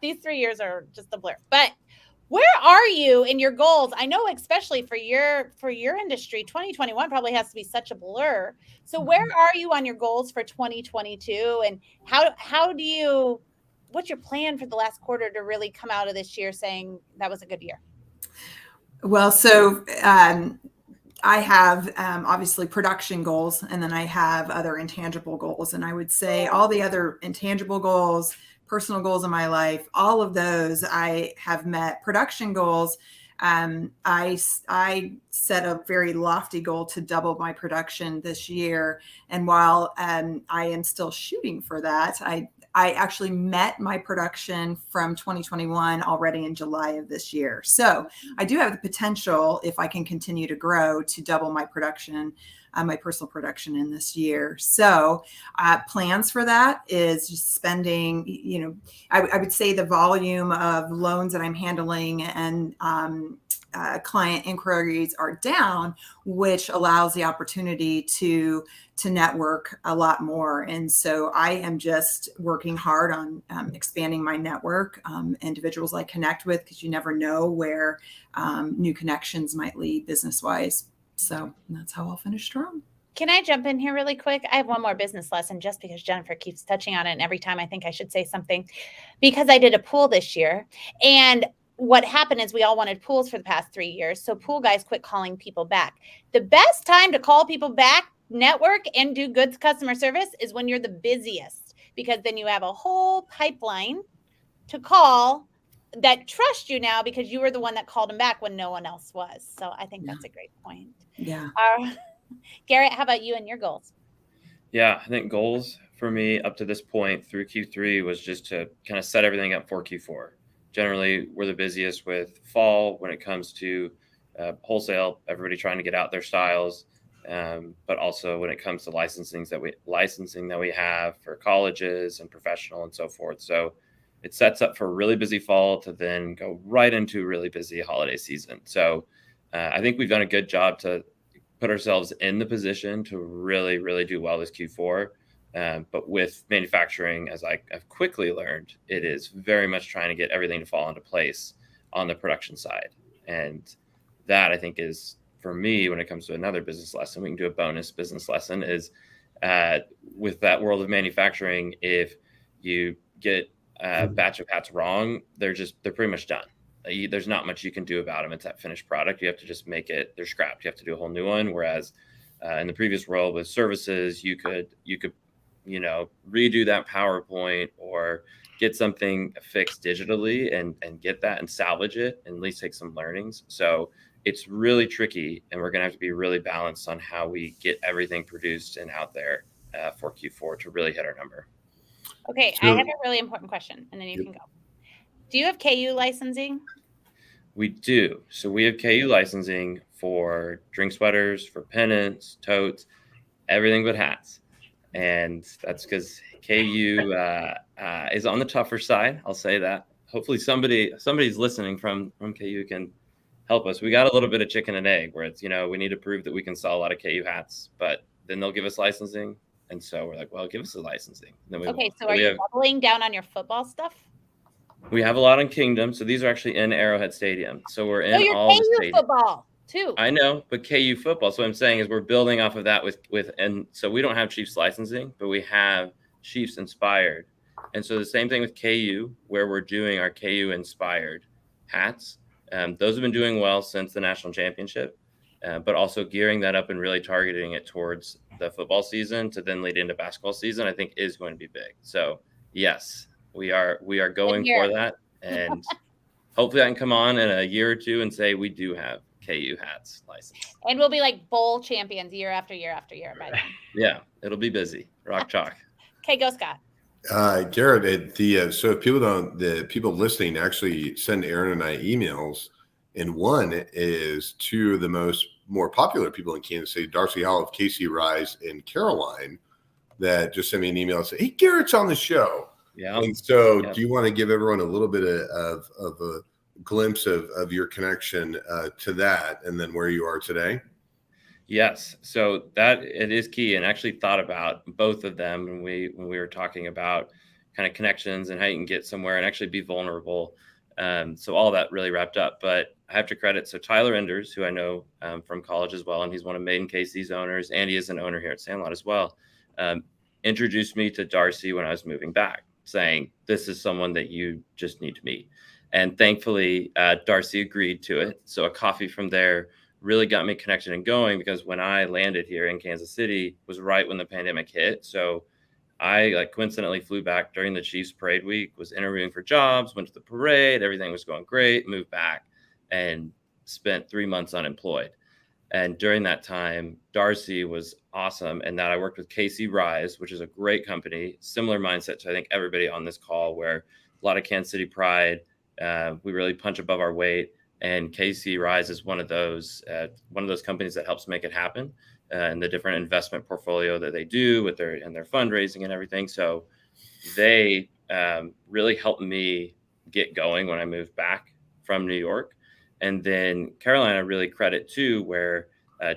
These 3 years are just a blur. But where are you in your goals? I know, especially for your industry, 2021 probably has to be such a blur. So where are you on your goals for 2022? And what's your plan for the last quarter to really come out of this year saying that was a good year? Well, so I have obviously production goals, and then I have other intangible goals. And I would say all the other intangible goals, personal goals in my life, all of those I have met. Production goals, I set a very lofty goal to double my production this year. And while I am still shooting for that, I actually met my production from 2021 already in July of this year. So I do have the potential, if I can continue to grow, to double my production, my personal production in this year. So plans for that is just spending, I would say the volume of loans that I'm handling and client inquiries are down, which allows the opportunity to network a lot more. And so I am just working hard on expanding my network, individuals I connect with, because you never know where new connections might lead business-wise. So that's how I'll finish strong. Can I jump in here really quick? I have one more business lesson just because Jennifer keeps touching on it. And every time I think I should say something, because I did a pool this year. And what happened is we all wanted pools for the past 3 years. So pool guys quit calling people back. The best time to call people back, network, and do good customer service is when you're the busiest, because then you have a whole pipeline to call that trust you now because you were the one that called them back when no one else was. So I think that's a great point. Yeah. Garret, how about you and your goals? Yeah, I think goals for me up to this point through Q3 was just to kind of set everything up for Q4. Generally, we're the busiest with fall when it comes to wholesale, everybody trying to get out their styles, but also when it comes to licensing that we have for colleges and professional and so forth. So it sets up for a really busy fall to then go right into a really busy holiday season. So I think we've done a good job to put ourselves in the position to really, really do well this Q4. But with manufacturing, as I've quickly learned, it is very much trying to get everything to fall into place on the production side. And that, I think, is, for me, when it comes to another business lesson, we can do a bonus business lesson, is with that world of manufacturing, if you get a batch of hats wrong, they're pretty much done. There's not much you can do about them. It's that finished product. You have to just make it, they're scrapped. You have to do a whole new one. Whereas in the previous world with services, you could redo that PowerPoint or get something fixed digitally and get that and salvage it and at least take some learnings. So it's really tricky, and we're going to have to be really balanced on how we get everything produced and out there for Q4 to really hit our number. Okay, I have a really important question, and then you can go. Do you have KU licensing? We do. So we have KU licensing for drink sweaters, for pennants, totes, everything but hats. And that's because KU is on the tougher side. I'll say that. Hopefully somebody's listening from KU can help us. We got a little bit of chicken and egg where it's, we need to prove that we can sell a lot of KU hats, but then they'll give us licensing. And so we're like, well, give us the licensing. Then so are you doubling down on your football stuff? We have a lot on Kingdom. So these are actually in Arrowhead Stadium. So we're in all the stadiums. Football too. I know, but KU football. So what I'm saying is we're building off of that and so we don't have Chiefs licensing, but we have Chiefs inspired. And so the same thing with KU, where we're doing our KU inspired hats. Those have been doing well since the national championship, but also gearing that up and really targeting it towards the football season to then lead into basketball season, I think is going to be big. So yes, we are going for that. And hopefully I can come on in a year or two and say we do have KU hats licensed. And we'll be like bowl champions year after year after year by then. Yeah, it'll be busy. Rock chalk. Okay, go Scott. Garret, so if the people listening actually send Aaron and I emails, and one is to the more popular people in Kansas City, Darcy Hall of KC Rise and Caroline, that just sent me an email and said, "Hey, Garrett's on the show." Yeah. And so do you want to give everyone a little bit of a glimpse of your connection to that and then where you are today? Yes. So that it is key, and actually thought about both of them when we were talking about kind of connections and how you can get somewhere and actually be vulnerable. So all that really wrapped up, but I have to credit. So Tyler Enders, who I know from college as well, and he's one of Made in KC's owners, and he is an owner here at Sandlot as well, introduced me to Darcy when I was moving back, saying, this is someone that you just need to meet. And thankfully, Darcy agreed to it. So a coffee from there really got me connected and going, because when I landed here in Kansas City was right when the pandemic hit. So I coincidentally flew back during the Chiefs parade week, was interviewing for jobs, went to the parade, everything was going great, moved back and spent 3 months unemployed. And during that time, Darcy was awesome. And that I worked with KC Rise, which is a great company, similar mindset to I think everybody on this call, where a lot of Kansas City pride, we really punch above our weight. And KC Rise is one of those companies that helps make it happen, and the different investment portfolio that they do with their fundraising and everything. So they really helped me get going when I moved back from New York. And then Caroline, I really credit too, where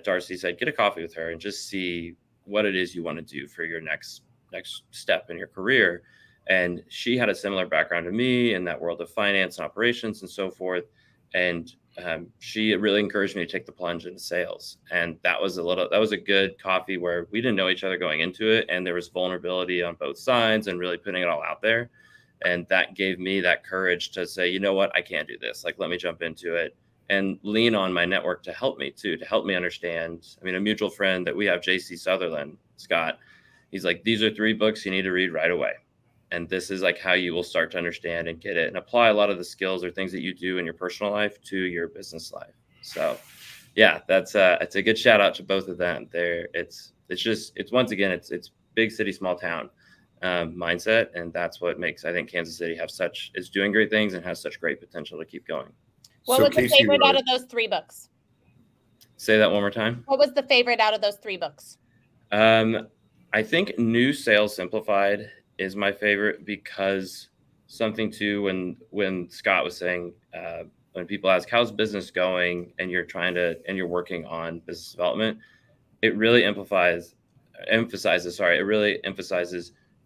Darcy said, get a coffee with her and just see what it is you want to do for your next step in your career. And she had a similar background to me in that world of finance and operations and so forth. And she really encouraged me to take the plunge into sales. And that was a good coffee where we didn't know each other going into it. And there was vulnerability on both sides and really putting it all out there. And that gave me that courage to say, you know what, I can't do this. Let me jump into it and lean on my network to help me too, to help me understand. I mean, a mutual friend that we have, JC Sutherland, Scott, he's like, these are 3 books you need to read right away. And this is how you will start to understand and get it and apply a lot of the skills or things that you do in your personal life to your business life. So yeah, it's a good shout out to both of them there. It's once again, it's big city, small town mindset. And that's what makes, I think, Kansas City is doing great things and has such great potential to keep going. What was the favorite out of those 3 books? Say that one more time. What was the favorite out of those 3 books? I think New Sales Simplified is my favorite, because something too, when Scott was saying, when people ask, how's business going? And you're working on business development, it really emphasizes,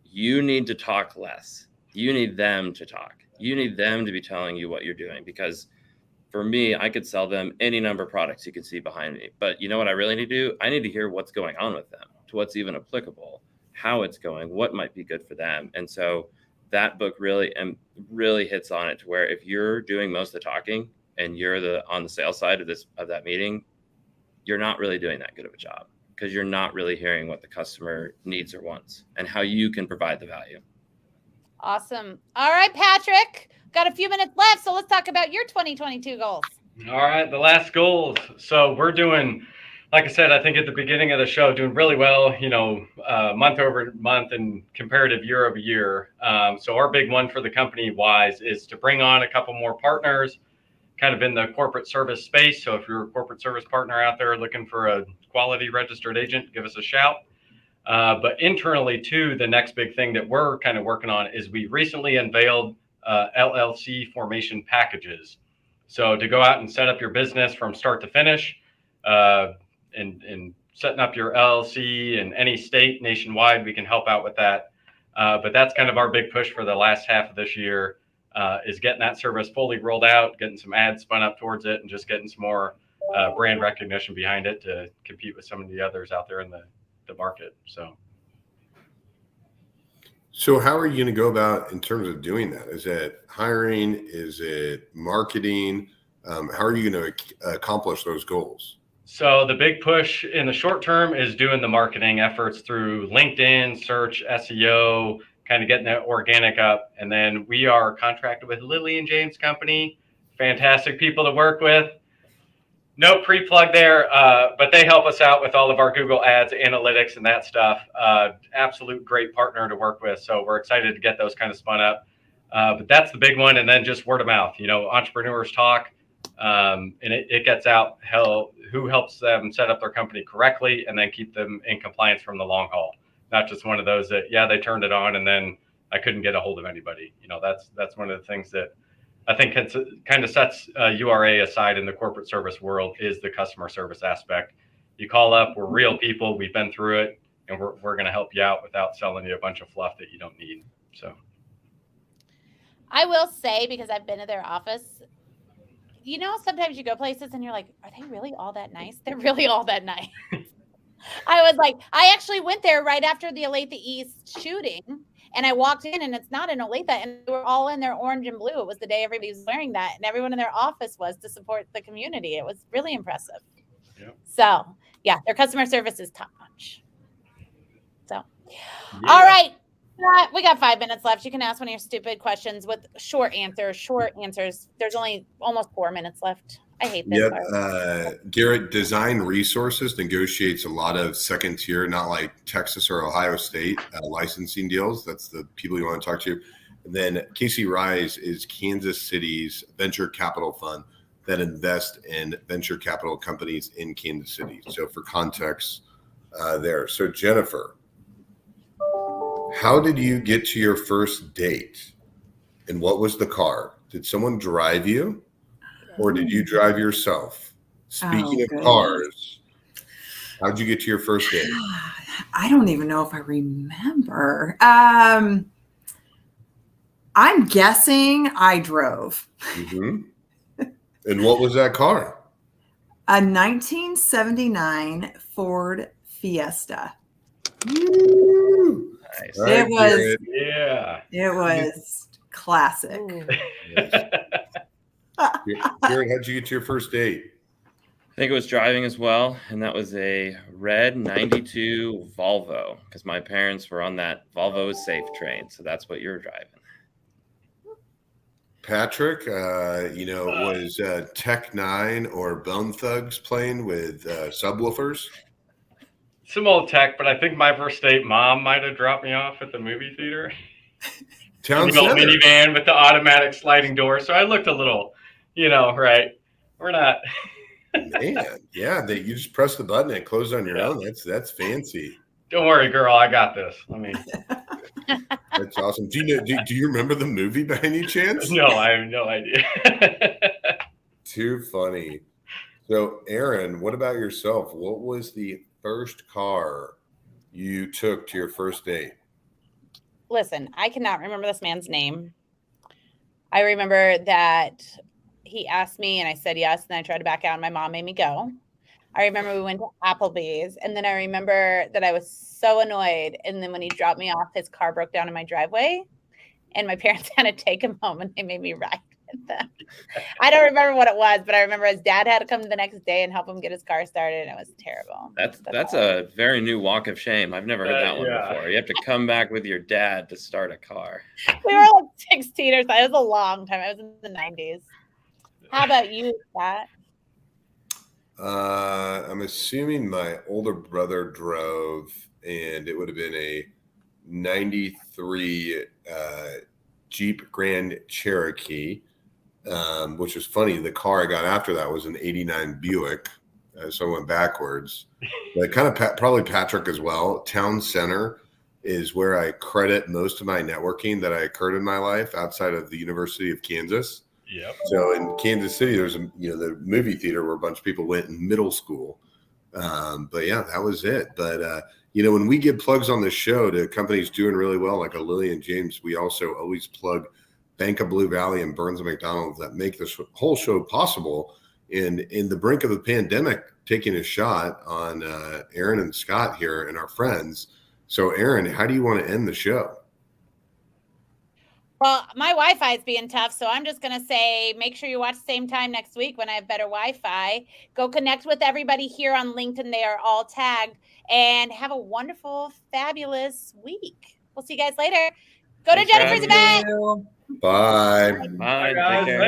you need to talk less. You need them to talk. You need them to be telling you what you're doing, because for me, I could sell them any number of products you can see behind me. But you know what I really need to do? I need to hear what's going on with them, to what's even applicable, how it's going, what might be good for them. And so that book really hits on it, to where if you're doing most of the talking and you're on the sales side of that meeting, you're not really doing that good of a job, because you're not really hearing what the customer needs or wants and how you can provide the value. Awesome. All right, Patrick, got a few minutes left. So let's talk about your 2022 goals. All right, the last goals. So we're doing, like I said, I think at the beginning of the show, doing really well, month over month and comparative year over year. So our big one for the company wise is to bring on a couple more partners kind of in the corporate service space. So if you're a corporate service partner out there looking for a quality registered agent, give us a shout. But internally too, the next big thing that we're kind of working on is we recently unveiled LLC formation packages. So to go out and set up your business from start to finish, and setting up your LLC in any state nationwide, we can help out with that. But that's kind of our big push for the last half of this year, is getting that service fully rolled out, getting some ads spun up towards it, and just getting some more brand recognition behind it to compete with some of the others out there in the market. So how are you going to go about in terms of doing that? Is it hiring? Is it marketing? How are you going to accomplish those goals? So the big push in the short term is doing the marketing efforts through LinkedIn, search, SEO, kind of getting that organic up. And then we are contracted with Lily and James Company, fantastic people to work with. No pre-plug there, but they help us out with all of our Google ads, analytics, and that stuff. Absolute great partner to work with. So we're excited to get those kind of spun up. But that's the big one. And then just word of mouth, entrepreneurs talk, and it gets out who helps them set up their company correctly and then keep them in compliance from the long haul. Not just one of those that, they turned it on and then I couldn't get a hold of anybody. That's one of the things that I think kind of sets URA aside in the corporate service world, is the customer service aspect. You call up, we're real people. We've been through it, and we're going to help you out without selling you a bunch of fluff that you don't need. So I will say, because I've been to their office, sometimes you go places and you're like, are they really all that nice? They're really all that nice. I was like, I actually went there right after the Olathe East shooting, and I walked in, and it's not in Olathe, and they were all in their orange and blue. It was the day everybody was wearing that, and everyone in their office was to support the community. It was really impressive. Yep. So, yeah, their customer service is top notch. So, All right. We got 5 minutes left. You can ask one of your stupid questions with short answers. There's only almost 4 minutes left. I hate this. Yep. Garret Design Resources negotiates a lot of second tier, not like Texas or Ohio State licensing deals. That's the people you want to talk to. And then Casey Rise is Kansas City's venture capital fund that invest in venture capital companies in Kansas City. So for context there. So Jennifer, how did you get to your first date? And what was the car? Did someone drive you? Or did you drive yourself? Speaking of cars, how'd you get to your first date? I don't even know if I remember. I'm guessing I drove. Mm-hmm. And what was that car? A 1979 Ford Fiesta. Woo! Nice. It was. Yeah. It was classic. Garret, how'd you get to your first date? I think it was driving as well, and that was a red 92 Volvo, because my parents were on that Volvo is safe train, so that's what you're driving. Patrick, was Tech 9 or Bone Thugs playing with subwoofers? Some old tech, but I think my first date, Mom might have dropped me off at the movie theater. Town the old minivan with the automatic sliding door. So I looked a little, right. We're not. Man, yeah, you just press the button and close on your own. That's fancy. Don't worry, girl. I got this. That's awesome. Do you remember the movie by any chance? No, I have no idea. Too funny. So, Aaron, what about yourself? What was the first car you took to your first date? Listen, I cannot remember this man's name. I remember that he asked me and I said yes, and I tried to back out and my mom made me go. I remember we went to Applebee's, and then I remember that I was so annoyed, and then when he dropped me off, his car broke down in my driveway, and my parents had to take him home, and they made me ride with them. I don't remember what it was, but I remember his dad had to come the next day and help him get his car started, and it was terrible. That's a very new walk of shame. I've never heard that one before. You have to come back with your dad to start a car. We were like 16 or so. It was a long time. It was in the 90s. How about you, Pat? I'm assuming my older brother drove, and it would have been a 93 Jeep Grand Cherokee, which was funny. The car I got after that was an 89 Buick, so I went backwards. But kind of probably Patrick as well. Town Center is where I credit most of my networking that occurred in my life outside of the University of Kansas. Yep. So in Kansas City, there's the movie theater where a bunch of people went in middle school. But yeah, that was it. But when we give plugs on this show to companies doing really well, like a Lilly and James, we also always plug Bank of Blue Valley and Burns and McDonnell that make this whole show possible. In the brink of the pandemic, taking a shot on Aaron and Scott here and our friends. So Aaron, how do you want to end the show? Well, my Wi-Fi is being tough, so I'm just going to say make sure you watch same time next week when I have better Wi-Fi. Go connect with everybody here on LinkedIn. They are all tagged. And have a wonderful, fabulous week. We'll see you guys later. Go to Jennifer's event. Bye. Bye. Guys, thank you.